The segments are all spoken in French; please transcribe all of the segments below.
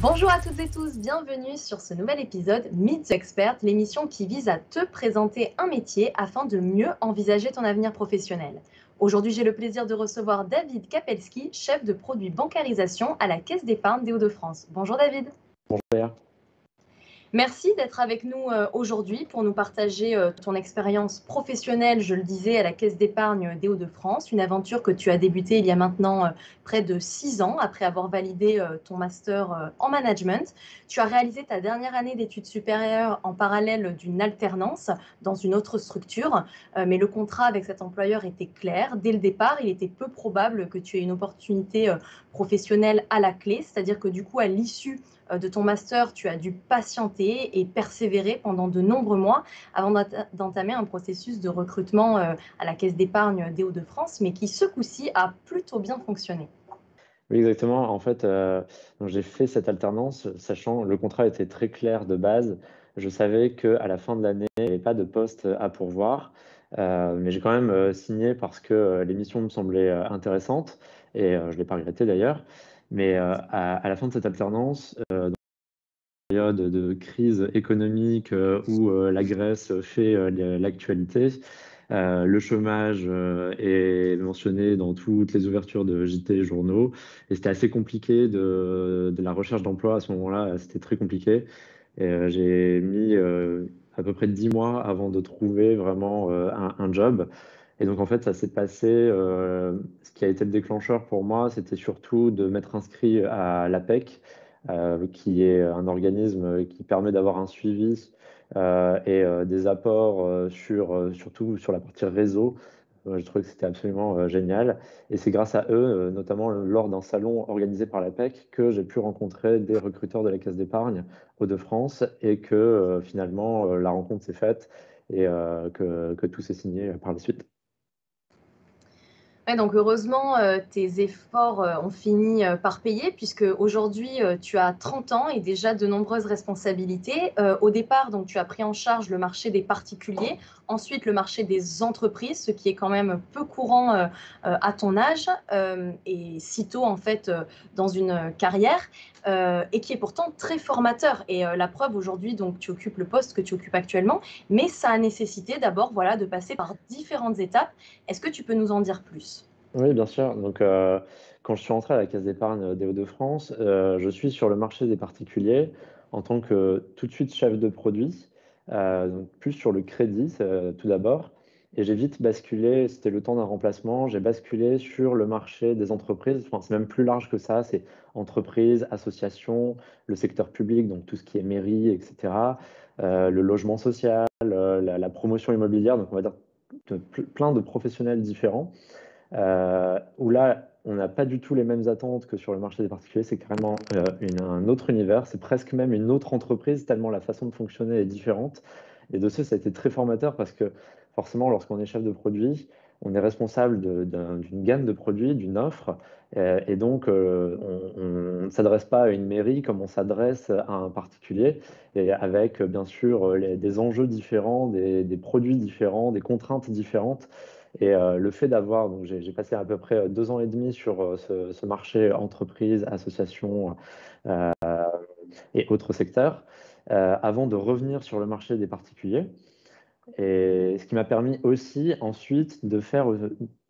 Bonjour à toutes et tous, bienvenue sur ce nouvel épisode Meet the Expert, l'émission qui vise à te présenter un métier afin de mieux envisager ton avenir professionnel. Aujourd'hui, j'ai le plaisir de recevoir David Kapelski, chef de produit bancarisation à la Caisse d'épargne des Hauts-de-France. Bonjour David. Bonjour Léa. Merci d'être avec nous aujourd'hui pour nous partager ton expérience professionnelle, je le disais, à la Caisse d'épargne des Hauts-de-France, une aventure que tu as débutée il y a maintenant près de 6 ans après avoir validé ton master en management. Tu as réalisé ta dernière année d'études supérieures en parallèle d'une alternance dans une autre structure, mais le contrat avec cet employeur était clair. Dès le départ, il était peu probable que tu aies une opportunité professionnelle à la clé, c'est-à-dire que du coup, à l'issue de ton master, tu as dû patienter et persévérer pendant de nombreux mois avant d'entamer un processus de recrutement à la Caisse d'épargne des Hauts-de-France, mais qui ce coup-ci a plutôt bien fonctionné. Oui, exactement. En fait, donc j'ai fait cette alternance, sachant le contrat était très clair de base. Je savais qu'à la fin de l'année, il n'y avait pas de poste à pourvoir. Mais j'ai quand même signé parce que l'émission me semblait intéressante et je ne l'ai pas regretté d'ailleurs. Mais à la fin de cette alternance, période de crise économique où la Grèce fait l'actualité. Le chômage est mentionné dans toutes les ouvertures de JT et journaux. Et c'était assez compliqué de la recherche d'emploi à ce moment-là. C'était très compliqué. Et j'ai mis à peu près 10 mois avant de trouver vraiment un job. Et donc, en fait, ça s'est passé. Ce qui a été le déclencheur pour moi, c'était surtout de m'être inscrit à l'APEC, qui est un organisme qui permet d'avoir un suivi et des apports surtout sur la partie réseau. Je trouvais que c'était absolument génial. Et c'est grâce à eux, notamment lors d'un salon organisé par l'APEC, que j'ai pu rencontrer des recruteurs de la Caisse d'épargne Hauts-de-France et que finalement la rencontre s'est faite et que tout s'est signé par la suite. Ouais, donc heureusement, tes efforts ont fini par payer, puisque aujourd'hui, tu as 30 ans et déjà de nombreuses responsabilités. Au départ, donc, tu as pris en charge le marché des particuliers, ensuite le marché des entreprises, ce qui est quand même peu courant à ton âge et si tôt en fait dans une carrière. Et qui est pourtant très formateur. Et la preuve aujourd'hui, donc tu occupes le poste que tu occupes actuellement, mais ça a nécessité d'abord voilà, de passer par différentes étapes. Est-ce que tu peux nous en dire plus? Oui, bien sûr. Donc, quand je suis entré à la Caisse d'épargne des Hauts-de-France, je suis sur le marché des particuliers en tant que tout de suite chef de produit, donc plus sur le crédit tout d'abord. Et j'ai vite basculé, c'était le temps d'un remplacement, j'ai basculé sur le marché des entreprises. Enfin, c'est même plus large que ça, c'est entreprises, associations, le secteur public, donc tout ce qui est mairie, etc., le logement social, la promotion immobilière, donc on va dire plein de professionnels différents où là, on n'a pas du tout les mêmes attentes que sur le marché des particuliers. C'est carrément un autre univers. C'est presque même une autre entreprise, tellement la façon de fonctionner est différente. Et de ce, ça a été très formateur parce que forcément, lorsqu'on est chef de produit, on est responsable d'une gamme de produits, d'une offre. Et donc, on ne s'adresse pas à une mairie comme on s'adresse à un particulier, et avec bien sûr des enjeux différents, des produits différents, des contraintes différentes. Et le fait d'avoir, donc j'ai passé à peu près 2 ans et demi sur ce marché entreprise, association et autres secteurs, avant de revenir sur le marché des particuliers. Et ce qui m'a permis aussi ensuite de faire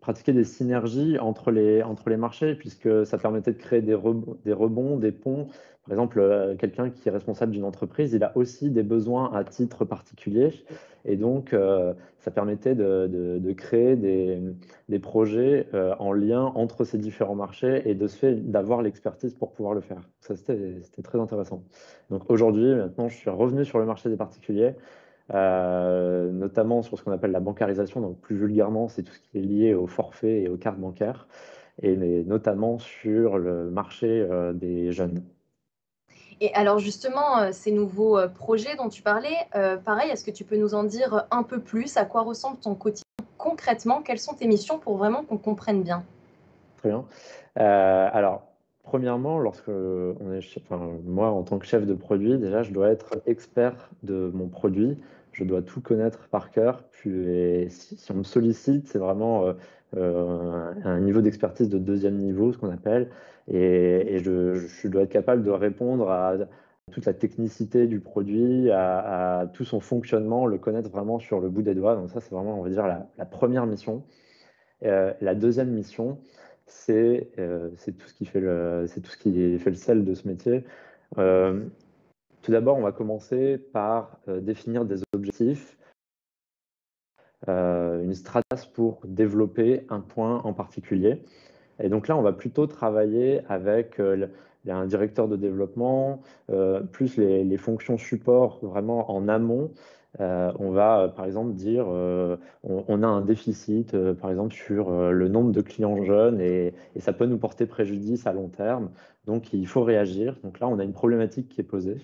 pratiquer des synergies entre les marchés, puisque ça permettait de créer des rebonds, des ponts. Par exemple, quelqu'un qui est responsable d'une entreprise, il a aussi des besoins à titre particulier. Et donc, ça permettait de créer des projets en lien entre ces différents marchés et de ce fait d'avoir l'expertise pour pouvoir le faire. Ça, c'était très intéressant. Donc aujourd'hui, maintenant, je suis revenu sur le marché des particuliers notamment sur ce qu'on appelle la bancarisation, donc plus vulgairement, c'est tout ce qui est lié au forfait et aux cartes bancaires, et mais notamment sur le marché des jeunes. Et alors justement, ces nouveaux projets dont tu parlais, pareil, est-ce que tu peux nous en dire un peu plus? À quoi ressemble ton quotidien concrètement? Quelles sont tes missions pour vraiment qu'on comprenne bien? Très bien. Alors, premièrement, enfin, moi, en tant que chef de produit, déjà, je dois être expert de mon produit. Je dois tout connaître par cœur. Puis, et si on me sollicite, c'est vraiment un niveau d'expertise de deuxième niveau, ce qu'on appelle, et je dois être capable de répondre à toute la technicité du produit, à tout son fonctionnement, le connaître vraiment sur le bout des doigts. Donc ça, c'est vraiment, on va dire, la première mission. La deuxième mission, c'est tout ce qui fait c'est tout ce qui fait le sel de ce métier. Euh, Tout d'abord, on va commencer par définir des objectifs, une stratégie pour développer un point en particulier. Et donc là, on va plutôt travailler avec un directeur de développement, plus les fonctions support vraiment en amont. On va, par exemple, dire on a un déficit, par exemple, sur le nombre de clients jeunes et ça peut nous porter préjudice à long terme. Donc, il faut réagir. Donc là, on a une problématique qui est posée.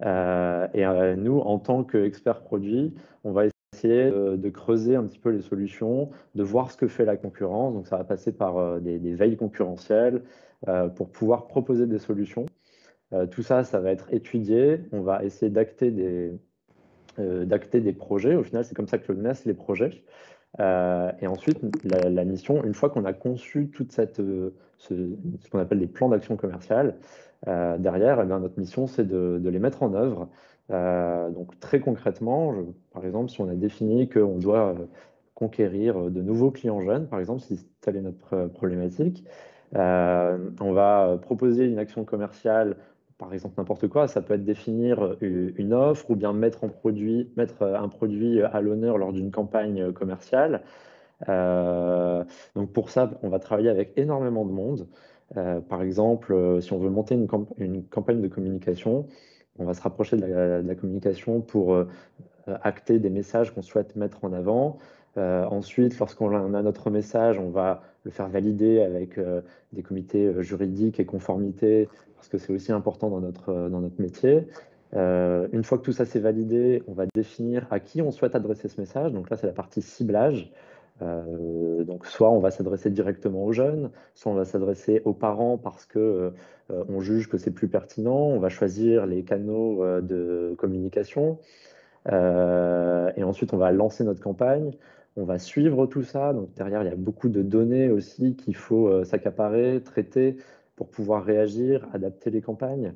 Nous, en tant qu'experts produits, on va essayer de creuser un petit peu les solutions, de voir ce que fait la concurrence. Donc, ça va passer par des veilles concurrentielles pour pouvoir proposer des solutions. Tout ça, ça va être étudié. On va essayer d'acter des projets. Au final, c'est comme ça que naissent les projets. Et ensuite, la mission, une fois qu'on a conçu toute ce qu'on appelle des plans d'action commerciale, derrière, eh bien, notre mission, c'est de les mettre en œuvre. Donc très concrètement, par exemple, si on a défini qu'on doit conquérir de nouveaux clients jeunes, par exemple, si telle est notre problématique, on va proposer une action commerciale, par exemple n'importe quoi, ça peut être définir une offre ou bien mettre un produit à l'honneur lors d'une campagne commerciale. Donc pour ça, on va travailler avec énormément de monde. Par exemple, si on veut monter une campagne de communication, on va se rapprocher de la communication pour acter des messages qu'on souhaite mettre en avant. Ensuite, lorsqu'on a notre message, on va le faire valider avec des comités juridiques et conformité, parce que c'est aussi important dans notre métier. Une fois que tout ça c'est validé, on va définir à qui on souhaite adresser ce message. Donc là, c'est la partie ciblage. Donc soit on va s'adresser directement aux jeunes, soit on va s'adresser aux parents parce que on juge que c'est plus pertinent. On va choisir les canaux de communication. Et ensuite, on va lancer notre campagne. On va suivre tout ça. Donc derrière, il y a beaucoup de données aussi qu'il faut s'accaparer, traiter pour pouvoir réagir, adapter les campagnes.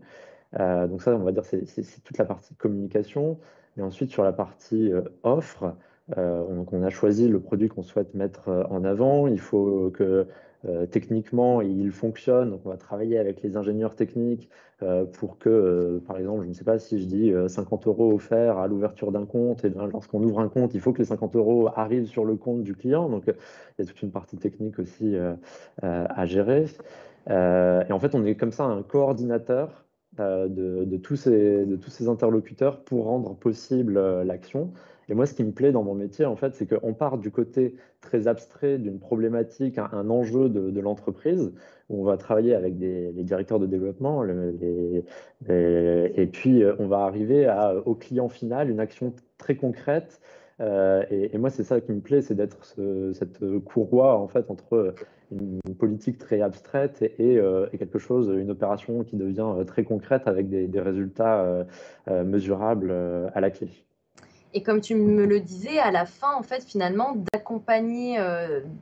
Donc ça, on va dire, c'est toute la partie communication. Et ensuite, sur la partie offre, donc on a choisi le produit qu'on souhaite mettre en avant. Il faut que techniquement, il fonctionne. Donc on va travailler avec les ingénieurs techniques pour que, par exemple, je ne sais pas si je dis 50 euros offerts à l'ouverture d'un compte, et bien lorsqu'on ouvre un compte, il faut que les 50 euros arrivent sur le compte du client. Donc il y a toute une partie technique aussi à gérer. Et en fait, on est comme ça un coordinateur de tous ces interlocuteurs pour rendre possible l'action. Et moi, ce qui me plaît dans mon métier, en fait, c'est qu'on part du côté très abstrait d'une problématique, un enjeu de l'entreprise, où on va travailler avec les directeurs de développement, et puis on va arriver au client final, une action très concrète. Et moi, c'est ça qui me plaît, c'est d'être cette courroie, en fait, entre une politique très abstraite et quelque chose, une opération qui devient très concrète avec des résultats mesurables à la clé. Et comme tu me le disais, à la fin, en fait, finalement, d'accompagner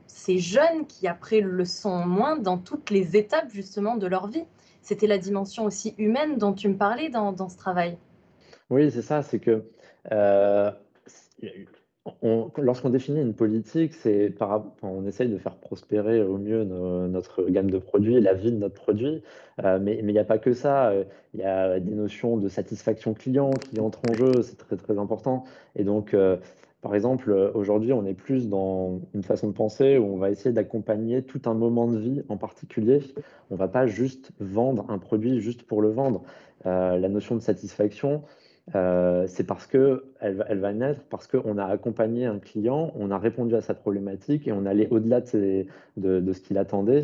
ces jeunes qui après le sont moins dans toutes les étapes justement de leur vie. C'était la dimension aussi humaine dont tu me parlais dans ce travail. Oui, c'est ça, c'est que euh, lorsqu'on définit une politique, on essaye de faire prospérer au mieux notre gamme de produits, la vie de notre produit, mais il n'y a pas que ça. Il y a des notions de satisfaction client qui entrent en jeu, c'est très très important. Et donc, par exemple, aujourd'hui, on est plus dans une façon de penser où on va essayer d'accompagner tout un moment de vie en particulier. On ne va pas juste vendre un produit juste pour le vendre. La notion de satisfaction, c'est parce que elle va naître parce qu'on a accompagné un client, on a répondu à sa problématique et on allait au-delà de ce qu'il attendait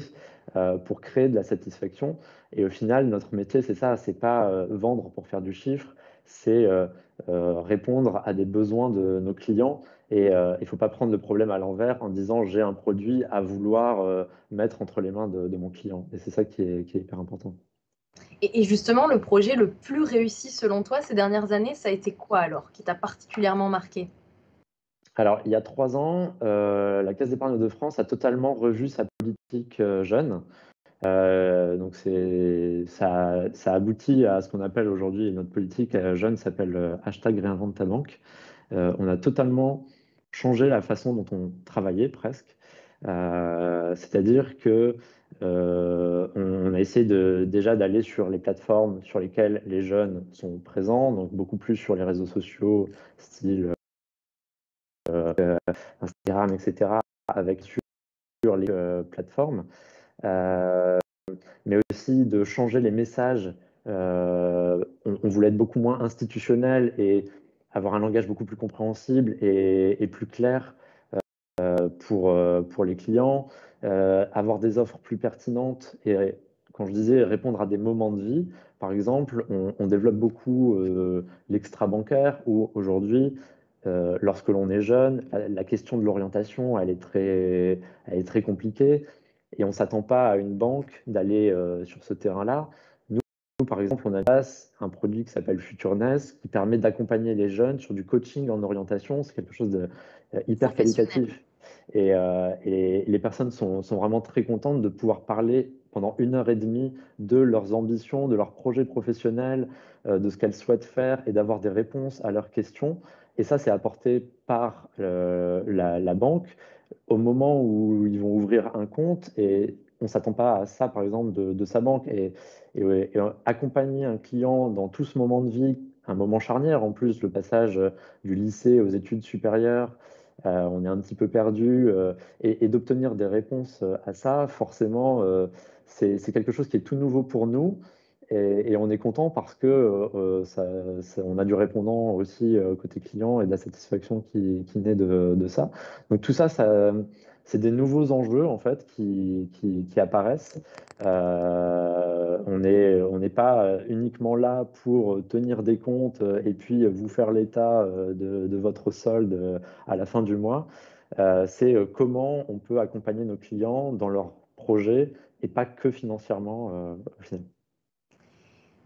pour créer de la satisfaction. Et au final, notre métier, c'est ça, c'est pas vendre pour faire du chiffre, c'est répondre à des besoins de nos clients. Et il ne faut pas prendre le problème à l'envers en disant j'ai un produit à vouloir mettre entre les mains de mon client. Et c'est ça qui est hyper important. Et justement, le projet le plus réussi selon toi ces dernières années, ça a été quoi alors, qui t'a particulièrement marqué? Alors, il y a 3 ans, la Caisse d'épargne de France a totalement revu sa politique jeune. Donc, ça aboutit à ce qu'on appelle aujourd'hui notre politique jeune s'appelle hashtag réinvente ta banque. On a totalement changé la façon dont on travaillait presque. C'est-à-dire que on a essayé déjà d'aller sur les plateformes sur lesquelles les jeunes sont présents, donc beaucoup plus sur les réseaux sociaux, style Instagram, etc., avec sur les plateformes. Euh, mais aussi de changer les messages. On voulait être beaucoup moins institutionnel et avoir un langage beaucoup plus compréhensible et plus clair pour les clients, avoir des offres plus pertinentes et, quand je disais, répondre à des moments de vie. Par exemple, on développe beaucoup l'extra-bancaire où aujourd'hui, lorsque l'on est jeune, la question de l'orientation, elle est très compliquée et on ne s'attend pas à une banque d'aller sur ce terrain-là. Nous, par exemple, on a en place un produit qui s'appelle FutureNest qui permet d'accompagner les jeunes sur du coaching en orientation. C'est quelque chose de hyper Professionnel. qualitatif. Et les personnes sont vraiment très contentes de pouvoir parler pendant 1 heure et demie de leurs ambitions, de leurs projets professionnels, de ce qu'elles souhaitent faire et d'avoir des réponses à leurs questions. Et ça, c'est apporté par la banque au moment où ils vont ouvrir un compte et on ne s'attend pas à ça, par exemple, de sa banque. Et accompagner un client dans tout ce moment de vie, un moment charnière en plus, le passage du lycée aux études supérieures, on est un petit peu perdu, et d'obtenir des réponses à ça, forcément, c'est quelque chose qui est tout nouveau pour nous. Et on est content parce que on a du répondant aussi côté client et de la satisfaction qui naît de ça. Donc tout ça, c'est des nouveaux enjeux en fait qui apparaissent. On n'est pas uniquement là pour tenir des comptes et puis vous faire l'état de votre solde à la fin du mois. C'est comment on peut accompagner nos clients dans leurs projets et pas que financièrement au final.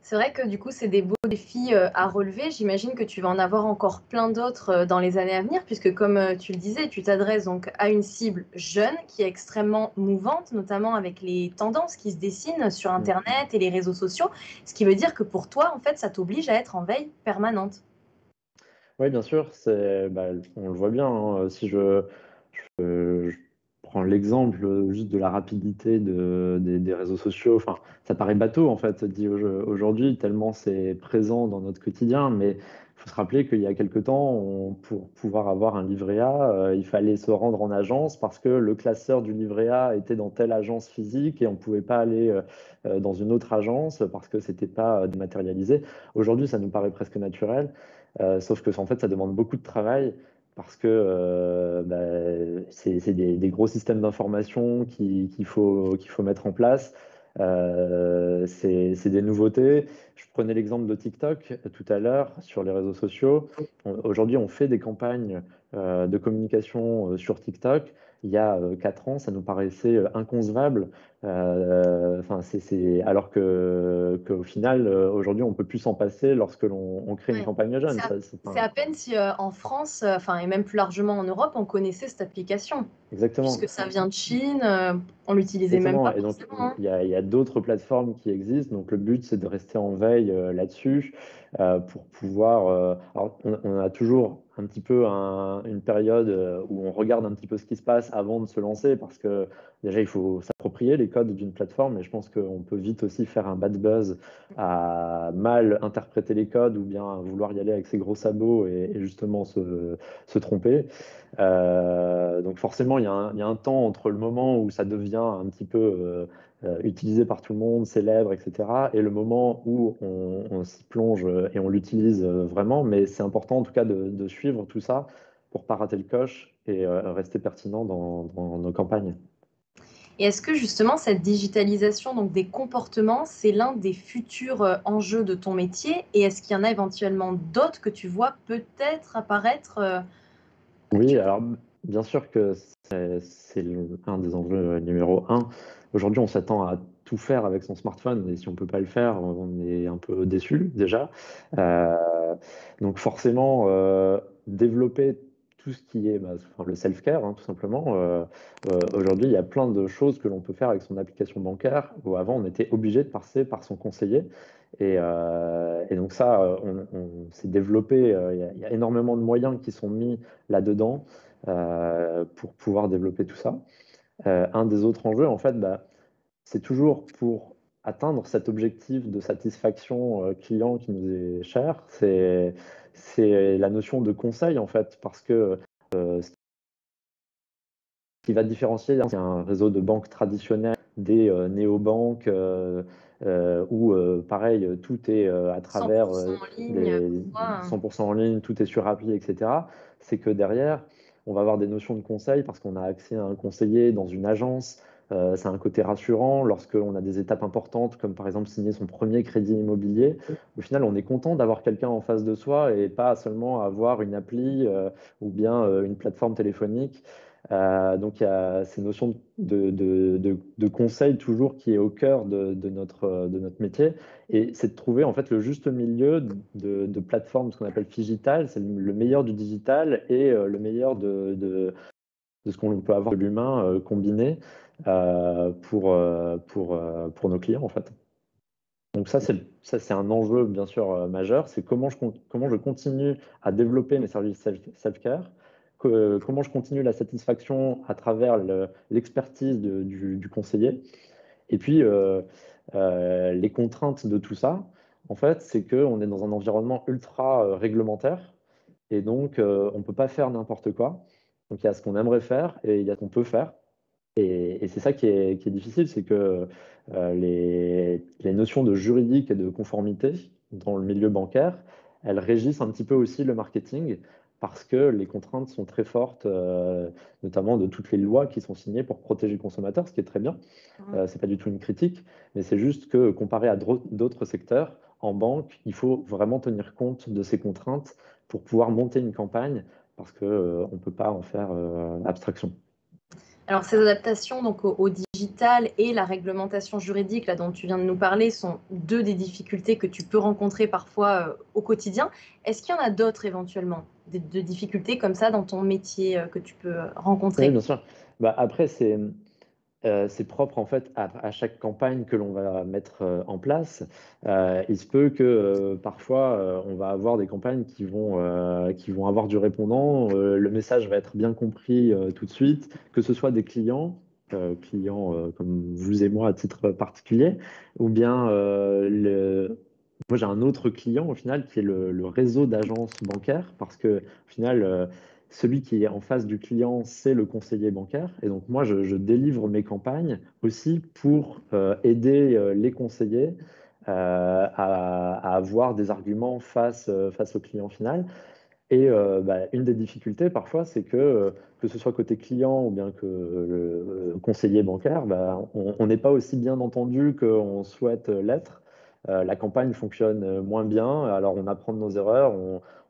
C'est vrai que du coup, c'est des beaux défis à relever. J'imagine que tu vas en avoir encore plein d'autres dans les années à venir, puisque comme tu le disais, tu t'adresses donc à une cible jeune qui est extrêmement mouvante, notamment avec les tendances qui se dessinent sur Mm. Internet et les réseaux sociaux, ce qui veut dire que pour toi, en fait, ça t'oblige à être en veille permanente. Oui, bien sûr, bah, on le voit bien, hein. Si je prends l'exemple juste de la rapidité des réseaux sociaux. Enfin, ça paraît bateau en fait, dit aujourd'hui, tellement c'est présent dans notre quotidien. Mais il faut se rappeler qu'il y a quelque temps, pour pouvoir avoir un livret A, il fallait se rendre en agence parce que le classeur du livret A était dans telle agence physique et on ne pouvait pas aller dans une autre agence parce que c'était pas dématérialisé. Aujourd'hui, ça nous paraît presque naturel, sauf que en fait, ça demande beaucoup de travail parce que c'est des gros systèmes d'information qu'il faut mettre en place. C'est des nouveautés. Je prenais l'exemple de TikTok tout à l'heure sur les réseaux sociaux. Aujourd'hui, on fait des campagnes de communication sur TikTok. Il y a 4 ans, ça nous paraissait inconcevable. Enfin, alors qu'au final, aujourd'hui, on peut plus s'en passer lorsque l'on crée une Ouais. campagne jeune. C'est à peine si en France, enfin, et même plus largement en Europe, on connaissait cette application, Exactement. puisque ça vient de Chine, on l'utilisait même Exactement. pas Et donc, forcément, hein. il y a d'autres plateformes qui existent. Donc, le but, c'est de rester en veille là-dessus pour pouvoir. Alors, on a toujours un petit peu une période où on regarde un petit peu ce qui se passe avant de se lancer parce que déjà, il faut s'approprier les codes d'une plateforme. Et je pense qu'on peut vite aussi faire un bad buzz à mal interpréter les codes ou bien à vouloir y aller avec ses gros sabots et justement se tromper. Donc forcément, il y a un temps entre le moment où ça devient un petit peu utilisé par tout le monde, célèbre, etc., et le moment où on s'y plonge et on l'utilise vraiment. Mais c'est important en tout cas de suivre tout ça pour pas rater le coche et rester pertinent dans nos campagnes. Et est-ce que justement cette digitalisation donc des comportements, c'est l'un des futurs enjeux de ton métier? Et est-ce qu'il y en a éventuellement d'autres que tu vois peut-être apparaître Oui, actuellement? alors bien sûr que c'est un des enjeux numéro un. Aujourd'hui, on s'attend à tout faire avec son smartphone et si on ne peut pas le faire, on est un peu déçu déjà. Euh, donc forcément, développer tout ce qui est enfin, le self-care, hein, tout simplement. Aujourd'hui, il y a plein de choses que l'on peut faire avec son application bancaire, où avant, on était obligé de passer par son conseiller. Et donc ça, on s'est développé, il y a énormément de moyens qui sont mis là-dedans pour pouvoir développer tout ça. Un des autres enjeux, en fait, c'est toujours pour atteindre cet objectif de satisfaction client qui nous est cher, c'est la notion de conseil, en fait, parce que ce qui va différencier, c'est un réseau de banques traditionnelles des néobanques où, pareil, tout est à travers 100% en ligne, les parfois. 100% en ligne, tout est sur appli, etc. C'est que derrière, on va avoir des notions de conseil parce qu'on a accès à un conseiller dans une agence. C'est un côté rassurant lorsqu'on a des étapes importantes, comme par exemple signer son premier crédit immobilier. Au final, on est content d'avoir quelqu'un en face de soi et pas seulement avoir une appli ou bien une plateforme téléphonique. Donc il y a ces notions de conseil toujours qui est au cœur de notre métier. Et c'est de trouver en fait le juste milieu de plateforme, ce qu'on appelle Figital, c'est le meilleur du digital et le meilleur de ce qu'on peut avoir de l'humain combiné pour nos clients en fait. Donc ça, c'est un enjeu bien sûr majeur, c'est comment je continue à développer mes services self-care, comment je continue la satisfaction à travers l'expertise du conseiller. Et puis, les contraintes de tout ça, en fait, c'est qu'on est dans un environnement ultra réglementaire et donc on ne peut pas faire n'importe quoi. Donc il y a ce qu'on aimerait faire et il y a ce qu'on peut faire. Et c'est ça qui est difficile, c'est que les notions de juridique et de conformité dans le milieu bancaire, elles régissent un petit peu aussi le marketing parce que les contraintes sont très fortes, notamment de toutes les lois qui sont signées pour protéger le consommateur, ce qui est très bien. C'est pas du tout une critique, mais c'est juste que comparé à d'autres secteurs, en banque, il faut vraiment tenir compte de ces contraintes pour pouvoir monter une campagne parce qu'on ne peut pas en faire abstraction. Alors, ces adaptations donc, au digital et la réglementation juridique là, dont tu viens de nous parler sont deux des difficultés que tu peux rencontrer parfois au quotidien. Est-ce qu'il y en a d'autres éventuellement, de difficultés comme ça dans ton métier que tu peux Oui, rencontrer? bien sûr. Après, c'est propre en fait à chaque campagne que l'on va mettre en place. Il se peut que parfois on va avoir des campagnes qui vont avoir du répondant. Le message va être bien compris tout de suite, que ce soit des clients comme vous et moi à titre particulier, ou bien moi j'ai un autre client au final qui est le réseau d'agences bancaires parce que au final celui qui est en face du client, c'est le conseiller bancaire. Et donc, moi, je délivre mes campagnes aussi pour aider les conseillers à avoir des arguments face au client final. Et une des difficultés parfois, c'est que ce soit côté client ou bien que le conseiller bancaire, on n'est pas aussi bien entendu qu'on souhaite l'être. La campagne fonctionne moins bien, alors on apprend de nos erreurs,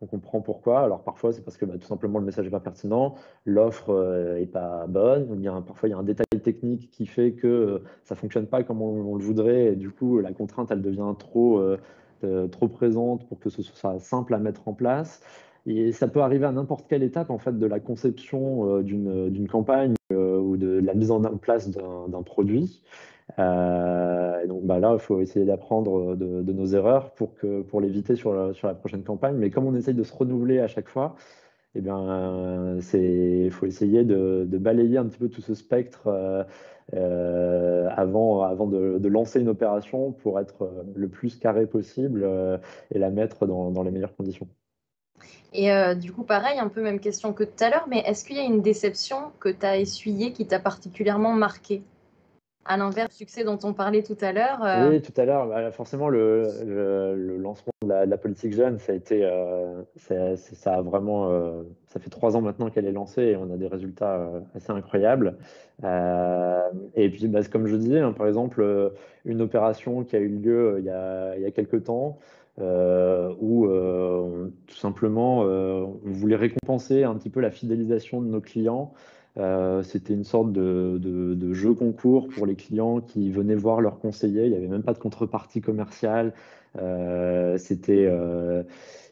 on comprend pourquoi. Alors parfois c'est parce que tout simplement le message n'est pas pertinent, l'offre n'est pas bonne, ou bien parfois il y a un détail technique qui fait que ça ne fonctionne pas comme on le voudrait, et du coup la contrainte elle devient trop présente pour que ce soit simple à mettre en place. Et ça peut arriver à n'importe quelle étape en fait de la conception d'une campagne ou de la mise en place d'un produit. Et donc là, il faut essayer d'apprendre de nos erreurs pour l'éviter sur la prochaine campagne. Mais comme on essaye de se renouveler à chaque fois, eh bien, il faut essayer de balayer un petit peu tout ce spectre avant de lancer une opération pour être le plus carré possible et la mettre dans les meilleures conditions. Et du coup, pareil, un peu même question que tout à l'heure, mais est-ce qu'il y a une déception que tu as essuyée qui t'a particulièrement marqué? À l'inverse du succès dont on parlait tout à l'heure. Oui, tout à l'heure, forcément, le lancement de la politique jeune, ça a été, ça a vraiment, ça fait 3 ans maintenant qu'elle est lancée et on a des résultats assez incroyables. Et puis, comme je disais, hein, par exemple, une opération qui a eu lieu il y a quelques temps, où tout simplement, on voulait récompenser un petit peu la fidélisation de nos clients C'était une sorte de jeu concours pour les clients qui venaient voir leurs conseillers. Il n'y avait même pas de contrepartie commerciale. C'était,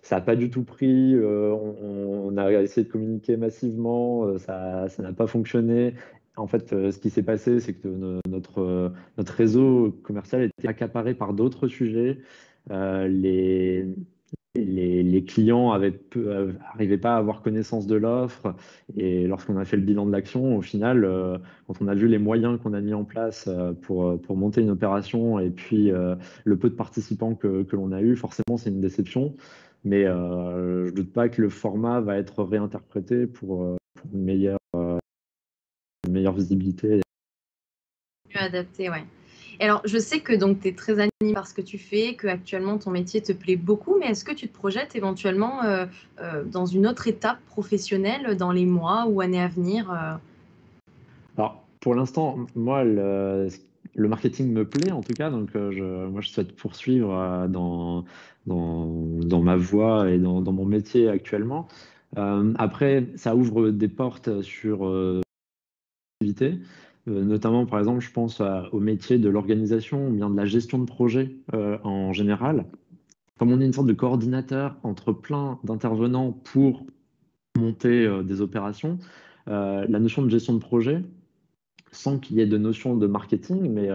ça n'a pas du tout pris. On a essayé de communiquer massivement. Ça n'a pas fonctionné. En fait, ce qui s'est passé, c'est que notre réseau commercial était accaparé par d'autres sujets. Les clients n'arrivaient pas à avoir connaissance de l'offre. Et lorsqu'on a fait le bilan de l'action, au final, quand on a vu les moyens qu'on a mis en place pour monter une opération et puis le peu de participants que l'on a eu, forcément, c'est une déception. Mais je ne doute pas que le format va être réinterprété pour une meilleure visibilité. Mieux adapté, ouais. Et alors, je sais que donc tu es très animé par ce que tu fais, que actuellement ton métier te plaît beaucoup, mais est-ce que tu te projettes éventuellement dans une autre étape professionnelle dans les mois ou années à venir Alors, pour l'instant, moi, le marketing me plaît en tout cas, donc moi, je souhaite poursuivre dans ma voie et dans mon métier actuellement. Après, ça ouvre des portes sur activités, notamment, par exemple, je pense au métier de l'organisation ou bien de la gestion de projet en général. Comme on est une sorte de coordinateur entre plein d'intervenants pour monter des opérations, la notion de gestion de projet, sans qu'il y ait de notion de marketing, mais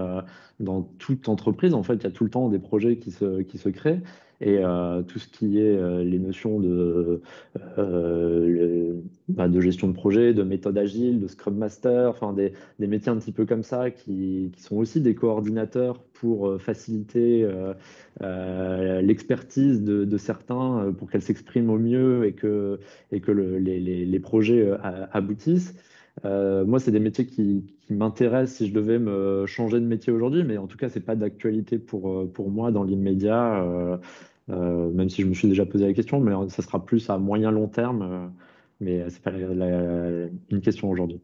dans toute entreprise, en fait, il y a tout le temps des projets qui se créent. Et tout ce qui est les notions de gestion de projet, de méthode agile, de Scrum Master, enfin des métiers un petit peu comme ça qui sont aussi des coordinateurs pour faciliter l'expertise de certains pour qu'elle s'exprime au mieux et que les projets aboutissent. Moi, c'est des métiers qui m'intéressent si je devais me changer de métier aujourd'hui, mais en tout cas, c'est pas d'actualité pour moi dans l'immédiat, même si je me suis déjà posé la question, mais ça sera plus à moyen long terme, mais c'est pas une question aujourd'hui.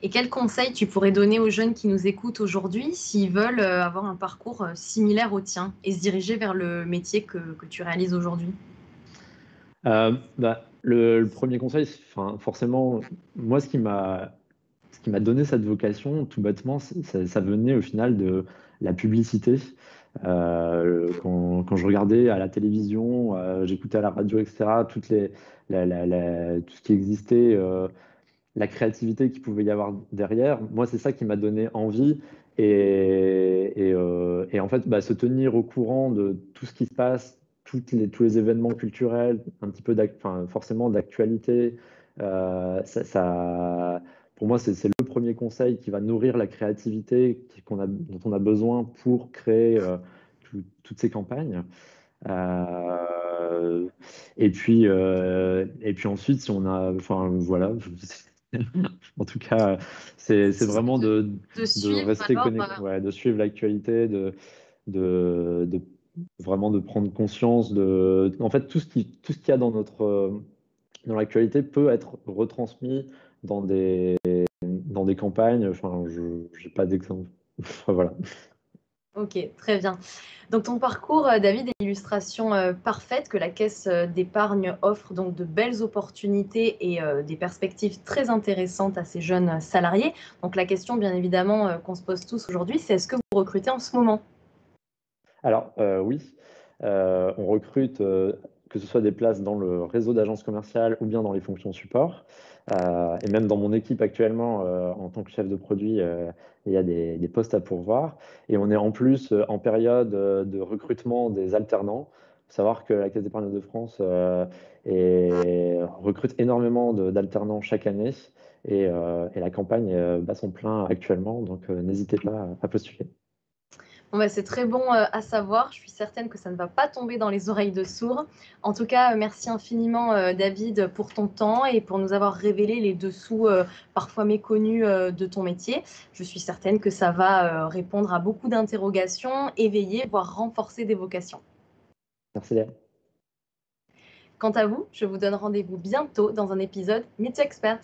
Et quels conseils tu pourrais donner aux jeunes qui nous écoutent aujourd'hui s'ils veulent avoir un parcours similaire au tien et se diriger vers le métier que tu réalises aujourd'hui? Le premier conseil, enfin, forcément, moi, ce qui m'a donné cette vocation, tout bêtement, ça venait au final de la publicité. Quand je regardais à la télévision, j'écoutais à la radio, etc., tout ce qui existait, la créativité qu'il pouvait y avoir derrière, moi, c'est ça qui m'a donné envie. Et en fait, se tenir au courant de tout ce qui se passe, tous les événements culturels, un petit peu enfin, forcément d'actualité, pour moi, c'est le premier conseil qui va nourrir la créativité dont on a besoin pour créer toutes ces campagnes. Euh, et puis ensuite, si on a, enfin voilà, en tout cas, c'est vraiment De de suivre rester alors connecté, ouais, de suivre l'actualité, de vraiment de prendre conscience en fait, tout ce qu'il y a dans l'actualité peut être retransmis dans des campagnes. Enfin, je n'ai pas d'exemple. Enfin, voilà. Ok, très bien. Donc ton parcours, David, est l'illustration parfaite que la caisse d'épargne offre donc de belles opportunités et des perspectives très intéressantes à ces jeunes salariés. Donc la question, bien évidemment, qu'on se pose tous aujourd'hui, c'est est-ce que vous recrutez en ce moment? Alors, oui, on recrute, que ce soit des places dans le réseau d'agences commerciales ou bien dans les fonctions support. Et même dans mon équipe actuellement, en tant que chef de produit, il y a des postes à pourvoir. Et on est en plus en période de recrutement des alternants. Il faut savoir que la Caisse d'épargne de France recrute énormément d'alternants chaque année. Et la campagne bat son plein actuellement, donc n'hésitez pas à postuler. Bon, bah, c'est très bon à savoir. Je suis certaine que ça ne va pas tomber dans les oreilles de sourds. En tout cas, merci infiniment, David, pour ton temps et pour nous avoir révélé les dessous parfois méconnus de ton métier. Je suis certaine que ça va répondre à beaucoup d'interrogations, éveiller, voire renforcer des vocations. Merci Léa. Quant à vous, je vous donne rendez-vous bientôt dans un épisode Meet Expert.